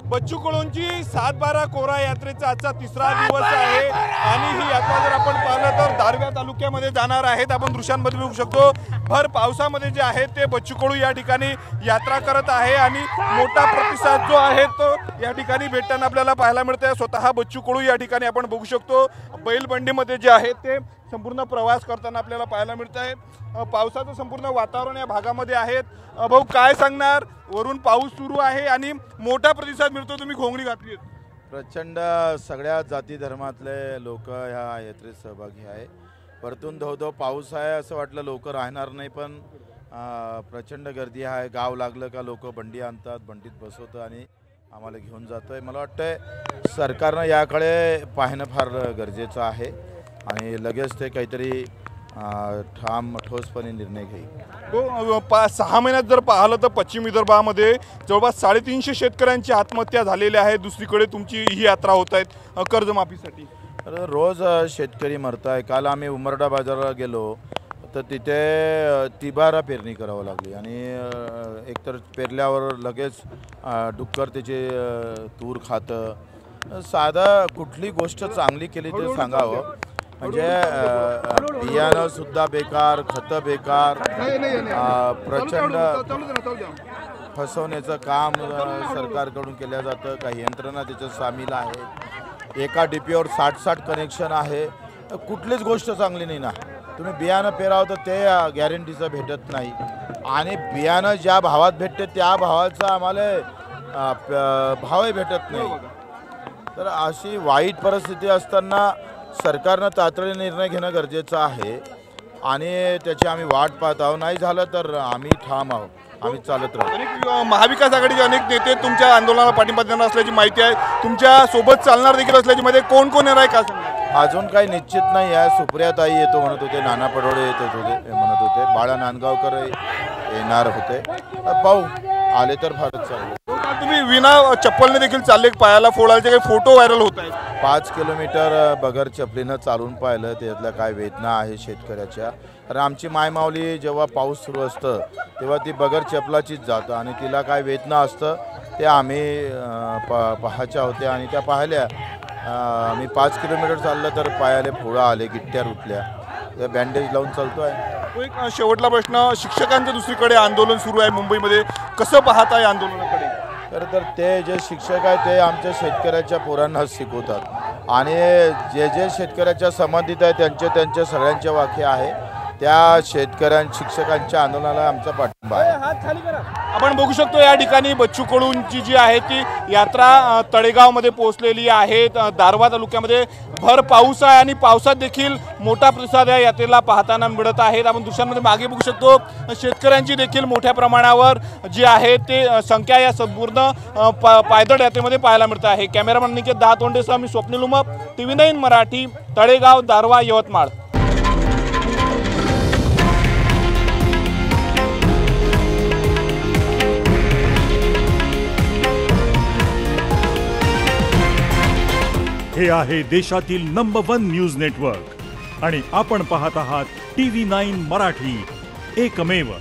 बच्चू कडूंची 7-12 कोरा यात्रेचा आजचा तिसरा दिवस आहे आणि ही यात्रा जर आपण पाहिलं तर दारव्हा तालुक्यामध्ये जाणार आहेत। आपण दृश्यांमध्ये बघू शकतो भर पावसामध्ये जे आहे ते बच्चू कडू या ठिकाणी यात्रा करत आहे आणि मोठा प्रतिसाद जो आहे तो या ठिकाणी भेटताना आपल्याला पाहायला मिळते। स्वतः बच्चू कडू या ठिकाणी आपण बघू शकतो बैलबंडीमध्ये जे आहे ते संपूर्ण प्रवास करताना आपल्याला पाहायला मिळत आहे। पावसाचं संपूर्ण वातावरण या भागामध्ये आहे। भाऊ काय सांगणार, वरून पाऊस सुरू आहे आणि मोठा प्रतिसाद मिळतो, तुम्ही घोंगडी घातली आहे। प्रचंड सगळ्या जाती धर्मातले लोक ह्या यात्रेत सहभागी आहे। परतून धो पाऊस आहे असं वाटलं लोक राहणार नाही, पण प्रचंड गर्दी आहे। गाव लागलं का लोक बंडी आणतात, बंडीत बसवतं आणि आम्हाला घेऊन जातोय। मला वाटतं सरकारनं याकडे पाहणं फार गरजेचं आहे आणि लगेच ते काहीतरी ठोसपणे निर्णय घेईल। 6 महिन्यात जर पाहिलं तर पश्चिम विदर्भामध्ये जवळपास 350 शेतकऱ्यांची आत्महत्या झालेली आहे। दुसरीकडे तुमची ही यात्रा होत आहे कर्जमाफीसाठी। रोज शेतकरी मरत आहे। काल आम्ही उमरडा बाजाराला गेलो तर तिथे तिबारा पेरणी करावं लागली आणि एकतर पेरल्यावर लगेच डुक्कर त्याचे तूर खातं। साधा कुठली गोष्ट चांगली केली तर सांगावं, म्हणजे बियाणं सुद्धा बेकार, खतं बेकार, प्रचंड फसवण्याचं काम सरकारकडून केलं जातं। काही यंत्रणा त्याच्यात सामील आहे। एका डीपीवर 60 कनेक्शन आहे। कुठलीच गोष्ट चांगली नाही ना। तुम्ही बियाणं पेरावं तर ते गॅरंटीचं भेटत नाही आणि बियाणं ज्या भावात भेटते त्या भावाचा आम्हाला भावही भेटत नाही। तर अशी वाईट परिस्थिती असताना सरकारनं तातडीने निर्णय घेणं गरजेचं आहे आणि त्याची आम्ही वाट पाहत आहोत। नाही झालं तर आम्ही ठाम आहोत, आम्ही चालत राहू। महाविकास आघाडीचे अनेक नेते तुमच्या आंदोलनाला पाठिंबा देणार असल्याची माहिती आहे, तुमच्या सोबत चालणार देखील असल्याची माहिती आहे। कोण कोण येणार आहे का सांगा? अजून काही निश्चित नाही आहे। सुप्रियाताई येतो म्हणत होते, नाना पटोळे येत होते म्हणत होते, बाळा नांदगावकर येणार होते। पाहू, आले तर फारच चांगलं। तुम्ही विना चप्पलने देखील चालले, पायाला फोडायचे काही फोटो व्हायरल होत आहेत। 5 किलोमीटर बगर चपलीनं चालून पाहिलं, त्यातल्या काय वेदना आहे शेतकऱ्याच्या। कारण आमची मायमाऊली जेव्हा पाऊस सुरू असतं तेव्हा ती बगर चपलाचीच जातं आणि तिला काय वेदना असतं ते आम्ही पाहायच्या होत्या आणि त्या पाहिल्या। आम्ही 5 किलोमीटर चाललं तर पायाले फोडा आले, गिट्ट्या रुतल्या, त्या बँडेज लावून चालतो आहे। एक शेवटला प्रश्न, शिक्षकांचं दुसरीकडे आंदोलन सुरू आहे मुंबईमध्ये, कसं पाहताय आंदोलनाकडे? तर ते जे शिक्षक आहे ते आमच्या शेतकऱ्याच्या पोरांना शिकवतात आणि जे शेतकऱ्याच्या संबंधित आहे त्यांच्या सगळ्यांच्या वाक्य आहे। त्या शिक्षकांच्या आंदोलनाला आमचा पाठिंबा आहे। आपण बघू शकतो या ठिकाणी बच्चू कडूंची जी आहे ती यात्रा तळेगावमध्ये पोहोचलेली आहे। दारव्हा तालुक्यामध्ये भर पाऊस आहे आणि पावसात देखील मोठा प्रतिसाद या यात्रेला पाहताना मिळत आहे। आपण दृश्यांमध्ये मागे बघू शकतो शेतकऱ्यांची देखील मोठ्या प्रमाणावर जी आहे ते संख्या या संपूर्ण पायदळ यात्रेमध्ये पाहायला मिळत आहे। कॅमेरामॅन निकेत दातोंडेसह मी स्वप्नील उमप, TV9 मराठी, तळेगाव, दारव्हा, यवतमाळ। हे आहे देशातील नंबर 1 न्यूज नेटवर्क आणि आपण पाहत आहात TV9 मराठी, एकमेव।